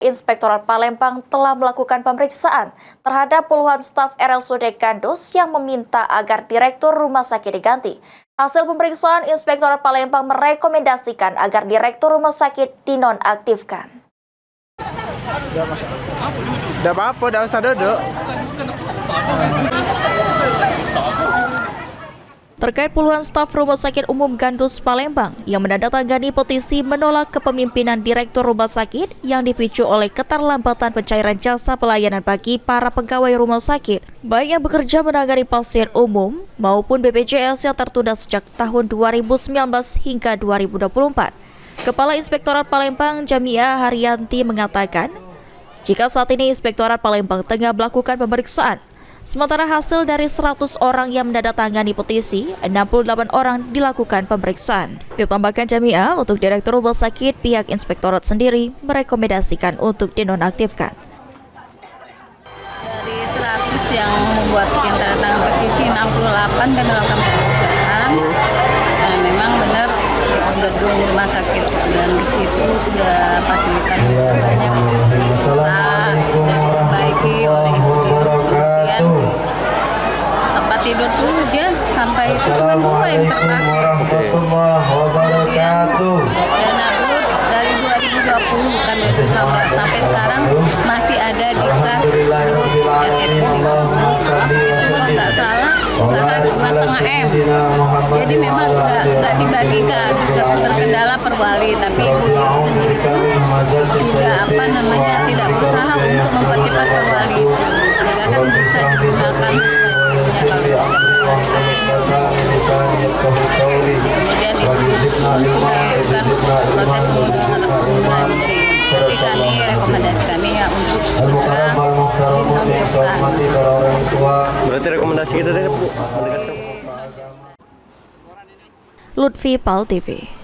Inspektorat Palembang telah melakukan pemeriksaan terhadap puluhan staf RSUD Gandus yang meminta agar Direktur Rumah Sakit diganti. Hasil pemeriksaan, Inspektorat Palembang merekomendasikan agar Direktur Rumah Sakit dinonaktifkan. Udah apa-apa, udah usah duduk. Terkait puluhan staf Rumah Sakit Umum Gandus Palembang yang menandatangani petisi menolak kepemimpinan Direktur Rumah Sakit yang dipicu oleh keterlambatan pencairan jasa pelayanan bagi para pegawai rumah sakit, baik yang bekerja menangani pasien umum maupun BPJS yang tertunda sejak tahun 2019 hingga 2024. Kepala Inspektorat Palembang Jamia Haryanti mengatakan, jika saat ini Inspektorat Palembang tengah melakukan pemeriksaan, sementara hasil dari 100 orang yang menandatangani petisi, 68 orang dilakukan pemeriksaan. Ditambahkan Jamia, untuk Direktur Rumah Sakit, pihak Inspektorat sendiri merekomendasikan untuk dinonaktifkan. Dari 100 yang membuat tanda tangan petisi, 68 dan melakukan pemeriksaan. Memang benar gedung rumah sakit dan di situ sudah fasilitas banyak dan diperbaiki oleh ibu kemudian tempat tidur tuh aja sampai cuma 2 yang terpakai. Dana brut dari 2020 bukan 2019 sampai sekarang masih ada di kas RSUD. Itu nggak salah bukan 5,5 M. Jadi memang nggak dibagikan, terkendala per wali, tapi ibu juga tidak berusaha untuk mempercepat per wali itu, sehingga kan bisa digunakan kemudian dilakukan proses pengunduran menteri. Tapi kami rekomendasi kami ya untuk segera dinonaktifkan. Berarti rekomendasi kita dari Bu. Lutfi Pal TV.